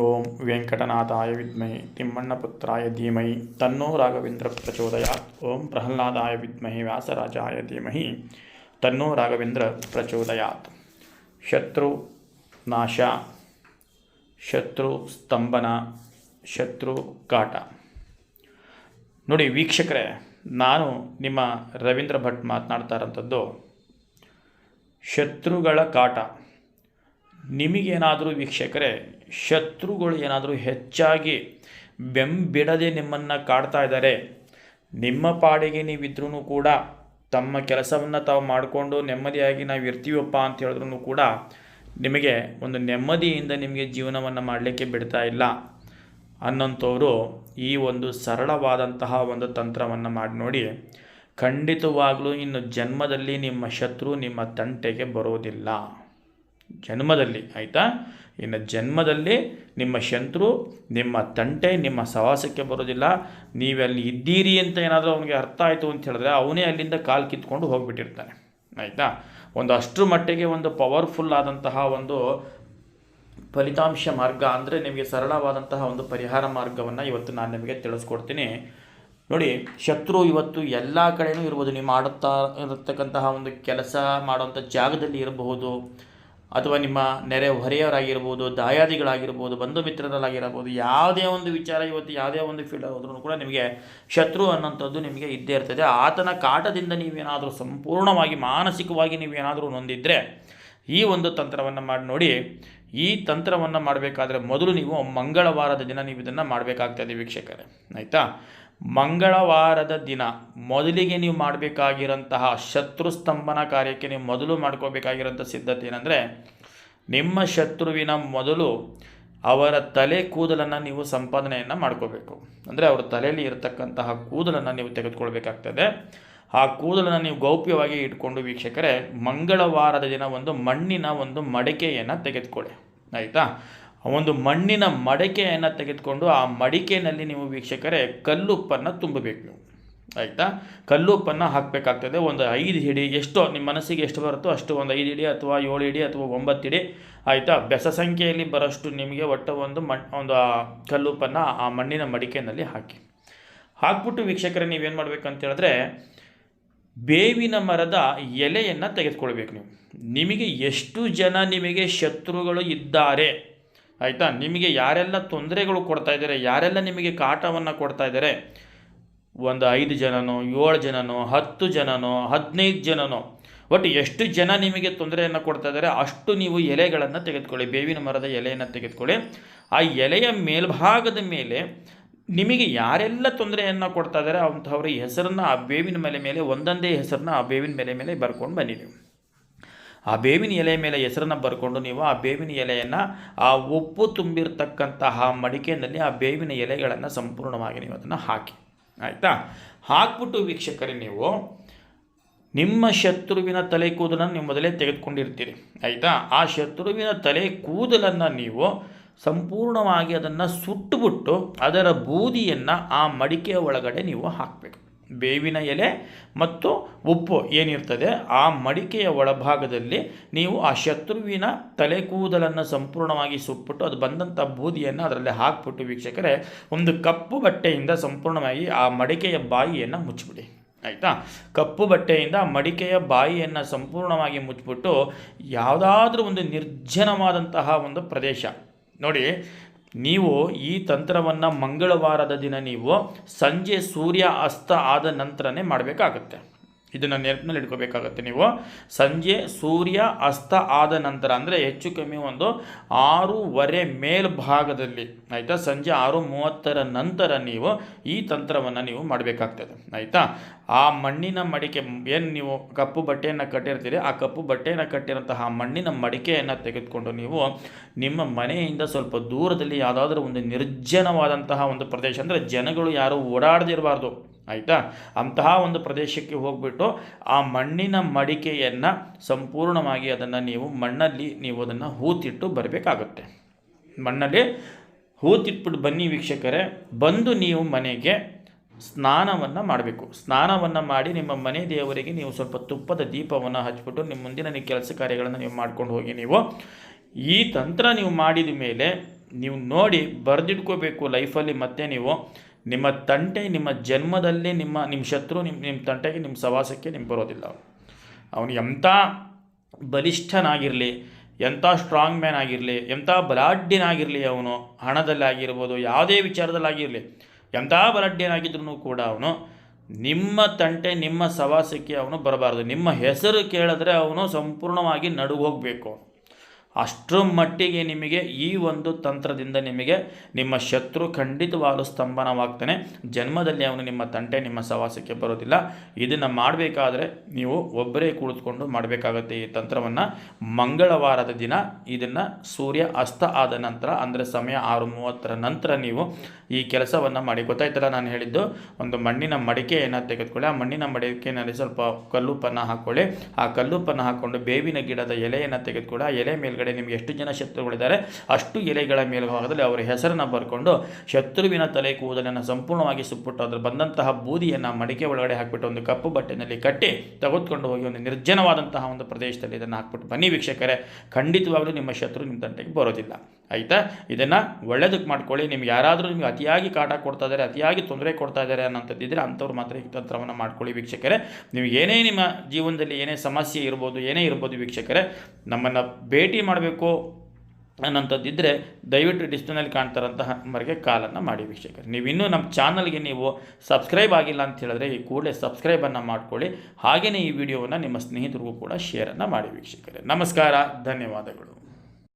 ಓಂ ವೆಂಕಟನಾಥಾಯ ವಿದ್ಮಹಿ ತಿಮ್ಮಣ್ಣಪುತ್ರಾಯ ಧೀಮಹಿ ತನ್ನೋ ರಾಘವೇಂದ್ರ ಪ್ರಚೋದಯಾತ್. ಓಂ ಪ್ರಹ್ಲಾದಾಯ ವಿದ್ಮಹಿ ವ್ಯಾಸರಾಜಾಯ ಧೀಮಹಿ ತನ್ನೋ ರಾಘವೇಂದ್ರ ಪ್ರಚೋದಯಾತ್. ಶತ್ರು ನಾಶ, ಶತ್ರು ಸ್ತಂಭನ, ಶತ್ರು ಕಾಟ. ನೋಡಿ ವೀಕ್ಷಕರೇ, ನಾನು ನಿಮ್ಮ ರವೀಂದ್ರ ಭಟ್ ಮಾತನಾಡ್ತಾ ಇರೋಂಥದ್ದು. ಶತ್ರುಗಳ ಕಾಟ ನಿಮಗೇನಾದರೂ ವೀಕ್ಷಕರೇ, ಶತ್ರುಗಳು ಏನಾದರೂ ಹೆಚ್ಚಾಗಿ ಬೆಂಬಿಡದೆ ನಿಮ್ಮನ್ನು ಕಾಡ್ತಾ ಇದ್ದಾರೆ, ನಿಮ್ಮ ಪಾಡಿಗೆ ನೀವಿದ್ರೂ ಕೂಡ ತಮ್ಮ ಕೆಲಸವನ್ನು ತಾವು ಮಾಡಿಕೊಂಡು ನೆಮ್ಮದಿಯಾಗಿ ನಾವು ಇರ್ತೀವಪ್ಪ ಅಂತ ಹೇಳಿದ್ರೂ ಕೂಡ ನಿಮಗೆ ಒಂದು ನೆಮ್ಮದಿಯಿಂದ ನಿಮಗೆ ಜೀವನವನ್ನು ಮಾಡಲಿಕ್ಕೆ ಬಿಡ್ತಾ ಇಲ್ಲ ಅನ್ನೋಂಥವರು ಈ ಒಂದು ಸರಳವಾದಂತಹ ಒಂದು ತಂತ್ರವನ್ನು ಮಾಡಿ ನೋಡಿ. ಖಂಡಿತವಾಗಲೂ ಇನ್ನು ಜನ್ಮದಲ್ಲಿ ನಿಮ್ಮ ಶತ್ರು ನಿಮ್ಮ ತಂಟೆಗೆ ಬರೋದಿಲ್ಲ. ಜನ್ಮದಲ್ಲಿ, ಆಯಿತಾ? ಇನ್ನು ಜನ್ಮದಲ್ಲಿ ನಿಮ್ಮ ಶತ್ರು ನಿಮ್ಮ ತಂಟೆ ನಿಮ್ಮ ಸವಾಸಕ್ಕೆ ಬರೋದಿಲ್ಲ. ನೀವಲ್ಲಿ ಇದ್ದೀರಿ ಅಂತ ಏನಾದರೂ ಅವನಿಗೆ ಅರ್ಥ ಆಯಿತು ಅಂತ ಹೇಳಿದ್ರೆ ಅವನೇ ಅಲ್ಲಿಂದ ಕಾಲು ಕಿತ್ಕೊಂಡು ಹೋಗಿಬಿಟ್ಟಿರ್ತಾನೆ, ಆಯಿತಾ? ಒಂದು ಅಷ್ಟರ ಮಟ್ಟಿಗೆ ಒಂದು ಪವರ್ಫುಲ್ ಆದಂತಹ ಒಂದು ಫಲಿತಾಂಶ ಮಾರ್ಗ ಅಂದರೆ ನಿಮಗೆ ಸರಳವಾದಂತಹ ಒಂದು ಪರಿಹಾರ ಮಾರ್ಗವನ್ನು ಇವತ್ತು ನಾನು ನಿಮಗೆ ತಿಳಿಸ್ಕೊಡ್ತೀನಿ. ನೋಡಿ, ಶತ್ರು ಇವತ್ತು ಎಲ್ಲ ಕಡೆಯೂ ಇರ್ಬೋದು. ನೀವು ಮಾಡುತ್ತಾ ಇರತಕ್ಕಂತಹ ಒಂದು ಕೆಲಸ ಮಾಡುವಂಥ ಜಾಗದಲ್ಲಿ ಇರಬಹುದು, ಅಥವಾ ನಿಮ್ಮ ನೆರೆ ಹೊರೆಯವರಾಗಿರ್ಬೋದು, ದಾಯಾದಿಗಳಾಗಿರ್ಬೋದು, ಬಂಧು ಮಿತ್ರರಲ್ಲಾಗಿರ್ಬೋದು, ಯಾವುದೇ ಒಂದು ವಿಚಾರ ಇವತ್ತು ಯಾವುದೇ ಒಂದು ಫೀಲ್ಡ್ ಹೋದ್ರೂ ಕೂಡ ನಿಮಗೆ ಶತ್ರು ಅನ್ನೋಂಥದ್ದು ನಿಮಗೆ ಇದ್ದೇ ಇರ್ತದೆ. ಆತನ ಕಾಟದಿಂದ ನೀವೇನಾದರೂ ಸಂಪೂರ್ಣವಾಗಿ ಮಾನಸಿಕವಾಗಿ ನೀವೇನಾದರೂ ನೊಂದಿದ್ದರೆ ಈ ಒಂದು ತಂತ್ರವನ್ನು ಮಾಡಿ ನೋಡಿ. ಈ ತಂತ್ರವನ್ನು ಮಾಡಬೇಕಾದ್ರೆ ಮೊದಲು ನೀವು ಮಂಗಳವಾರದ ದಿನ ನೀವು ಇದನ್ನು ಮಾಡಬೇಕಾಗ್ತದೆ ವೀಕ್ಷಕರೇ, ಆಯಿತಾ? ಮಂಗಳವಾರದ ದಿನ ಮೊದಲಿಗೆ ನೀವು ಮಾಡಬೇಕಾಗಿರೋಂತಹ ಶತ್ರು ಸ್ತಂಭನ ಕಾರ್ಯಕ್ಕೆ ನೀವು ಮೊದಲು ಮಾಡ್ಕೋಬೇಕಾಗಿರೋಂಥ ಸಿದ್ಧತೆ ಏನಂದರೆ, ನಿಮ್ಮ ಶತ್ರುವಿನ ಮೊದಲು ಅವರ ತಲೆ ಕೂದಲನ್ನು ನೀವು ಸಂಪಾದನೆಯನ್ನು ಮಾಡ್ಕೋಬೇಕು. ಅಂದರೆ ಅವರ ತಲೆಯಲ್ಲಿ ಇರತಕ್ಕಂತಹ ಕೂದಲನ್ನು ನೀವು ತೆಗೆದುಕೊಳ್ಬೇಕಾಗ್ತದೆ. ಆ ಕೂದಲನ್ನು ನೀವು ಗೌಪ್ಯವಾಗಿ ಇಟ್ಕೊಂಡು ವೀಕ್ಷಕರೇ, ಮಂಗಳವಾರದ ದಿನ ಒಂದು ಮಣ್ಣಿನ ಒಂದು ಮಡಿಕೆಯನ್ನು ತೆಗೆದುಕೊಳ್ಳಿ, ಆಯಿತಾ? ಒಂದು ಮಣ್ಣಿನ ಮಡಿಕೆಯನ್ನು ತೆಗೆದುಕೊಂಡು ಆ ಮಡಿಕೆಯಲ್ಲಿ ನೀವು ವೀಕ್ಷಕರೇ ಕಲ್ಲುಪ್ಪನ್ನು ತುಂಬಬೇಕು ನೀವು, ಆಯಿತಾ? ಕಲ್ಲುಪ್ಪನ್ನು ಹಾಕಬೇಕಾಗ್ತದೆ. ಒಂದು 5 ಹಿಡಿ, ಎಷ್ಟೋ ನಿಮ್ಮ ಮನಸ್ಸಿಗೆ ಎಷ್ಟು ಬರುತ್ತೋ ಅಷ್ಟು, ಒಂದು 5 ಹಿಡಿ ಅಥವಾ 7 ಹಿಡಿ ಅಥವಾ 9 ಹಿಡಿ, ಆಯಿತಾ? ಬೆಸ ಸಂಖ್ಯೆಯಲ್ಲಿ ಬರೋಷ್ಟು ನಿಮಗೆ ಒಟ್ಟು ಒಂದು ಕಲ್ಲುಪ್ಪನ್ನು ಆ ಮಣ್ಣಿನ ಮಡಿಕೆಯಲ್ಲಿ ಹಾಕ್ಬಿಟ್ಟು ವೀಕ್ಷಕರೇ ನೀವೇನು ಮಾಡಬೇಕಂತ ಹೇಳಿದ್ರೆ, ಬೇವಿನ ಮರದ ಎಲೆಯನ್ನು ತೆಗೆದುಕೊಳ್ಬೇಕು ನೀವು. ನಿಮಗೆ ಎಷ್ಟು ಜನ ನಿಮಗೆ ಶತ್ರುಗಳು ಇದ್ದಾರೆ, ಆಯಿತಾ? ನಿಮಗೆ ಯಾರೆಲ್ಲ ತೊಂದರೆಗಳು ಕೊಡ್ತಾ ಇದ್ದಾರೆ, ಯಾರೆಲ್ಲ ನಿಮಗೆ ಕಾಟವನ್ನು ಕೊಡ್ತಾ ಇದ್ದಾರೆ, ಒಂದು 5 ಜನನೋ 7 ಜನನೋ 10 ಜನನೋ 15 ಜನನೋ, ಒಟ್ಟು ಎಷ್ಟು ಜನ ನಿಮಗೆ ತೊಂದರೆಯನ್ನು ಕೊಡ್ತಾ ಇದ್ದಾರೆ ಅಷ್ಟು ನೀವು ಎಲೆಗಳನ್ನು ತೆಗೆದುಕೊಳ್ಳಿ. ಬೇವಿನ ಮರದ ಎಲೆಯನ್ನು ತೆಗೆದುಕೊಳ್ಳಿ. ಆ ಎಲೆಯ ಮೇಲ್ಭಾಗದ ಮೇಲೆ ನಿಮಗೆ ಯಾರೆಲ್ಲ ತೊಂದರೆಯನ್ನು ಕೊಡ್ತಾ ಇದ್ದಾರೆ ಅಂಥವ್ರ ಹೆಸರನ್ನು ಆ ಬೇವಿನ ಮೇಲೆ ಒಂದೊಂದೇ ಹೆಸರನ್ನ ಆ ಬೇವಿನ ಮೇಲೆ ಬರ್ಕೊಂಡು ಬನ್ನಿ ನೀವು. ಆ ಬೇವಿನ ಎಲೆ ಮೇಲೆ ಹೆಸರನ್ನು ಬರ್ಕೊಂಡು ನೀವು ಆ ಬೇವಿನ ಎಲೆಯನ್ನು ಆ ಉಪ್ಪು ತುಂಬಿರ್ತಕ್ಕಂತಹ ಮಡಿಕೆಯಲ್ಲಿ ಆ ಬೇವಿನ ಎಲೆಗಳನ್ನು ಸಂಪೂರ್ಣವಾಗಿ ನೀವು ಅದನ್ನು ಹಾಕಿ, ಆಯಿತಾ? ಹಾಕ್ಬಿಟ್ಟು ವೀಕ್ಷಕರೇ, ನೀವು ನಿಮ್ಮ ಶತ್ರುವಿನ ತಲೆ ಕೂದಲನ್ನು ನೀವು ಮೊದಲೇ ತೆಗೆದುಕೊಂಡಿರ್ತೀರಿ, ಆಯಿತಾ? ಆ ಶತ್ರುವಿನ ತಲೆ ಕೂದಲನ್ನು ನೀವು ಸಂಪೂರ್ಣವಾಗಿ ಅದನ್ನು ಸುಟ್ಟುಬಿಟ್ಟು ಅದರ ಬೂದಿಯನ್ನು ಆ ಮಡಿಕೆಯ ಒಳಗಡೆ ನೀವು ಹಾಕಬೇಕು. ಬೇವಿನ ಎಲೆ ಮತ್ತು ಉಪ್ಪು ಏನಿರ್ತದೆ ಆ ಮಡಿಕೆಯ ಒಳಭಾಗದಲ್ಲಿ ನೀವು ಆ ಶತ್ರುವಿನ ತಲೆ ಕೂದಲನ್ನು ಸಂಪೂರ್ಣವಾಗಿ ಸುಟ್ಬಿಟ್ಟು ಅದು ಬಂದಂಥ ಬೂದಿಯನ್ನು ಅದರಲ್ಲಿ ಹಾಕ್ಬಿಟ್ಟು ವೀಕ್ಷಕರೇ, ಒಂದು ಕಪ್ಪು ಬಟ್ಟೆಯಿಂದ ಸಂಪೂರ್ಣವಾಗಿ ಆ ಮಡಿಕೆಯ ಬಾಯಿಯನ್ನು ಮುಚ್ಚಿಬಿಡಿ, ಆಯಿತಾ? ಕಪ್ಪು ಬಟ್ಟೆಯಿಂದ ಆ ಮಡಿಕೆಯ ಬಾಯಿಯನ್ನು ಸಂಪೂರ್ಣವಾಗಿ ಮುಚ್ಚಿಬಿಟ್ಟು ಯಾವುದಾದ್ರೂ ಒಂದು ನಿರ್ಜನವಾದಂತಹ ಒಂದು ಪ್ರದೇಶ ನೋಡಿ. ನೀವು ಈ ತಂತ್ರವನ್ನು ಮಂಗಳವಾರದ ದಿನ ನೀವು ಸಂಜೆ ಸೂರ್ಯ ಅಸ್ತ ಆದ ನಂತರನೇ ಮಾಡಬೇಕಾಗತ್ತೆ. ಇದನ್ನು ನೆನಪಿನಲ್ಲಿ ಇಟ್ಕೋಬೇಕಾಗತ್ತೆ. ನೀವು ಸಂಜೆ ಸೂರ್ಯ ಅಸ್ತ ಆದ ನಂತರ ಅಂದರೆ ಹೆಚ್ಚು ಕಮ್ಮಿ ಒಂದು 6:30 ಮೇಲ್ಭಾಗದಲ್ಲಿ, ಆಯಿತಾ? ಸಂಜೆ 6:30 ನಂತರ ನೀವು ಈ ತಂತ್ರವನ್ನು ನೀವು ಮಾಡಬೇಕಾಗ್ತದೆ, ಆಯಿತಾ? ಆ ಮಣ್ಣಿನ ಮಡಿಕೆ ಏನು ನೀವು ಕಪ್ಪು ಬಟ್ಟೆಯನ್ನು ಕಟ್ಟಿರ್ತೀರಿ, ಆ ಕಪ್ಪು ಬಟ್ಟೆಯನ್ನು ಕಟ್ಟಿರೋಂತಹ ಮಣ್ಣಿನ ಮಡಿಕೆಯನ್ನು ತೆಗೆದುಕೊಂಡು ನೀವು ನಿಮ್ಮ ಮನೆಯಿಂದ ಸ್ವಲ್ಪ ದೂರದಲ್ಲಿ ಯಾವುದಾದ್ರೂ ಒಂದು ನಿರ್ಜನವಾದಂತಹ ಒಂದು ಪ್ರದೇಶ, ಅಂದರೆ ಜನಗಳು ಯಾರೂ ಓಡಾಡದಿರಬಾರ್ದು, ಆಯಿತಾ? ಅಂತಹ ಒಂದು ಪ್ರದೇಶಕ್ಕೆ ಹೋಗಿಬಿಟ್ಟು ಆ ಮಣ್ಣಿನ ಮಡಿಕೆಯನ್ನು ಸಂಪೂರ್ಣವಾಗಿ ಅದನ್ನು ನೀವು ಮಣ್ಣಲ್ಲಿ ನೀವು ಅದನ್ನು ಹೂತಿಟ್ಟು ಬರಬೇಕಾಗುತ್ತೆ. ಮಣ್ಣಲ್ಲಿ ಹೂತಿಟ್ಬಿಟ್ಟು ಬನ್ನಿ ವೀಕ್ಷಕರೇ. ಬಂದು ನೀವು ಮನೆಗೆ ಸ್ನಾನವನ್ನು ಮಾಡಬೇಕು. ಸ್ನಾನವನ್ನು ಮಾಡಿ ನಿಮ್ಮ ಮನೆ ದೇವರಿಗೆ ನೀವು ಸ್ವಲ್ಪ ತುಪ್ಪದ ದೀಪವನ್ನು ಹಚ್ಬಿಟ್ಟು ನಿಮ್ಮ ಮುಂದಿನ ಕೆಲಸ ಕಾರ್ಯಗಳನ್ನು ನೀವು ಮಾಡ್ಕೊಂಡು ಹೋಗಿ. ನೀವು ಈ ತಂತ್ರ ನೀವು ಮಾಡಿದ ಮೇಲೆ ನೀವು ನೋಡಿ ಬರೆದಿಟ್ಕೋಬೇಕು ಲೈಫಲ್ಲಿ. ಮತ್ತೆ ನೀವು ನಿಮ್ಮ ತಂಟೆ ನಿಮ್ಮ ಜನ್ಮದಲ್ಲಿ ನಿಮ್ಮ ಶತ್ರು ನಿಮ್ಮ ತಂಟೆಗೆ ನಿಮ್ಮ ಸವಾಸಕ್ಕೆ ನಿಮ್ಗೆ ಬರೋದಿಲ್ಲ. ಅವನು ಎಂಥ ಬಲಿಷ್ಠನಾಗಿರಲಿ, ಎಂಥ ಸ್ಟ್ರಾಂಗ್ ಮ್ಯಾನ್ ಆಗಿರಲಿ, ಎಂಥ ಬಲಾಢ್ಯನಾಗಿರಲಿ, ಅವನು ಹಣದಲ್ಲಾಗಿರ್ಬೋದು, ಯಾವುದೇ ವಿಚಾರದಲ್ಲಾಗಿರಲಿ, ಎಂಥ ಬಲಾಢ್ಯನಾಗಿದ್ರೂ ಕೂಡ ಅವನು ನಿಮ್ಮ ತಂಟೆ ನಿಮ್ಮ ಸವಾಸಕ್ಕೆ ಅವನು ಬರಬಾರ್ದು. ನಿಮ್ಮ ಹೆಸರು ಕೇಳಿದ್ರೆ ಅವನು ಸಂಪೂರ್ಣವಾಗಿ ನಡುಗೋಗಬೇಕು. ಅಷ್ಟರ ಮಟ್ಟಿಗೆ ನಿಮಗೆ ಈ ಒಂದು ತಂತ್ರದಿಂದ ನಿಮಗೆ ನಿಮ್ಮ ಶತ್ರು ಖಂಡಿತವಾಗಲೂ ಸ್ತಂಭನವಾಗ್ತಾನೆ. ಜನ್ಮದಲ್ಲಿ ಅವನು ನಿಮ್ಮ ತಂಟೆ ನಿಮ್ಮ ಸವಾಸಕ್ಕೆ ಬರೋದಿಲ್ಲ. ಇದನ್ನು ಮಾಡಬೇಕಾದ್ರೆ ನೀವು ಒಬ್ಬರೇ ಕುಳಿತುಕೊಂಡು ಮಾಡಬೇಕಾಗತ್ತೆ ಈ ತಂತ್ರವನ್ನು. ಮಂಗಳವಾರದ ದಿನ ಇದನ್ನು ಸೂರ್ಯ ಅಸ್ತ ಆದ ನಂತರ, ಅಂದರೆ ಸಮಯ 6:30 ನಂತರ ನೀವು ಈ ಕೆಲಸವನ್ನು ಮಾಡಿ. ಗೊತ್ತಾಯ್ತಲ್ಲ ನಾನು ಹೇಳಿದ್ದು? ಒಂದು ಮಣ್ಣಿನ ಮಡಿಕೆಯನ್ನು ತೆಗೆದುಕೊಳ್ಳಿ. ಆ ಮಣ್ಣಿನ ಮಡಿಕೆಯಲ್ಲಿ ಸ್ವಲ್ಪ ಕಲ್ಲುಪ್ಪನ್ನು ಹಾಕ್ಕೊಳ್ಳಿ. ಆ ಕಲ್ಲುಪ್ಪನ್ನು ಹಾಕ್ಕೊಂಡು ಬೇವಿನ ಗಿಡದ ಎಲೆಯನ್ನು ತೆಗೆದುಕೊಳ್ಳಿ. ಆ ಎಲೆ ಮೇಲ್ಗಡೆ ನಿಮಗೆ ಎಷ್ಟು ಜನ ಶತ್ರುಗಳಿದ್ದಾರೆ ಅಷ್ಟು ಎಲೆಗಳ ಮೇಲ್ಭಾಗದಲ್ಲಿ ಅವರ ಹೆಸರನ್ನು ಬರ್ಕೊಂಡು ಶತ್ರುವಿನ ತಲೆ ಕೂದಲನ್ನು ಸಂಪೂರ್ಣವಾಗಿ ಸುಟ್ಬಿಟ್ಟು ಅದ್ರ ಬಂದಂತಹ ಬೂದಿಯನ್ನು ಮಡಿಕೆ ಒಳಗಡೆ ಹಾಕಿಬಿಟ್ಟು ಒಂದು ಕಪ್ಪು ಬಟ್ಟೆನಲ್ಲಿ ಕಟ್ಟಿ ತೆಗೆದುಕೊಂಡು ಹೋಗಿ ಒಂದು ನಿರ್ಜನವಾದಂತಹ ಒಂದು ಪ್ರದೇಶದಲ್ಲಿ ಇದನ್ನು ಹಾಕ್ಬಿಟ್ಟು ಬನ್ನಿ ವೀಕ್ಷಕರೇ. ಖಂಡಿತವಾಗಲೂ ನಿಮ್ಮ ಶತ್ರು ನಿಮ್ಮ ತಂಟೆಗೆ ಬರೋದಿಲ್ಲ. ಆಯಿತಾ? ಇದನ್ನು ಒಳ್ಳೆಯದಕ್ಕೆ ಮಾಡ್ಕೊಳ್ಳಿ. ನಿಮ್ಗೆ ಯಾರಾದರೂ ನಿಮ್ಗೆ ಅತಿಯಾಗಿ ಕಾಟ ಕೊಡ್ತಾ ಇದ್ದಾರೆ, ಅತಿಯಾಗಿ ತೊಂದರೆ ಕೊಡ್ತಾ ಇದ್ದಾರೆ ಅನ್ನೋಂಥದ್ದಿದ್ದರೆ ಅಂಥವ್ರು ಮಾತ್ರ ಈ ತಂತ್ರವನ್ನು ಮಾಡ್ಕೊಳ್ಳಿ ವೀಕ್ಷಕರೇ. ನೀವು ಏನೇ ನಿಮ್ಮ ಜೀವನದಲ್ಲಿ ಏನೇ ಸಮಸ್ಯೆ ಇರ್ಬೋದು, ಏನೇ ಇರ್ಬೋದು ವೀಕ್ಷಕರೇ, ನಮ್ಮನ್ನು ಭೇಟಿ ಮಾಡಬೇಕು ಅನ್ನೋಂಥದ್ದಿದ್ದರೆ ದಯವಿಟ್ಟು ಡಿಸ್ಪ್ಲೇನಲ್ಲಿ ಕಾಣ್ತಾರಂತಹ ನಂಬರ್ಗೆ ಕಾಲನ್ನು ಮಾಡಿ ವೀಕ್ಷಕರೇ. ನೀವು ಇನ್ನೂ ನಮ್ಮ ಚಾನಲ್ಗೆ ನೀವು ಸಬ್ಸ್ಕ್ರೈಬ್ ಆಗಿಲ್ಲ ಅಂತ ಹೇಳಿದ್ರೆ ಈ ಕೂಡಲೇ ಸಬ್ಸ್ಕ್ರೈಬನ್ನು ಮಾಡ್ಕೊಳ್ಳಿ. ಹಾಗೆಯೇ ಈ ವಿಡಿಯೋವನ್ನು ನಿಮ್ಮ ಸ್ನೇಹಿತರಿಗೂ ಕೂಡ ಶೇರನ್ನು ಮಾಡಿ ವೀಕ್ಷಕರೇ. ನಮಸ್ಕಾರ, ಧನ್ಯವಾದಗಳು.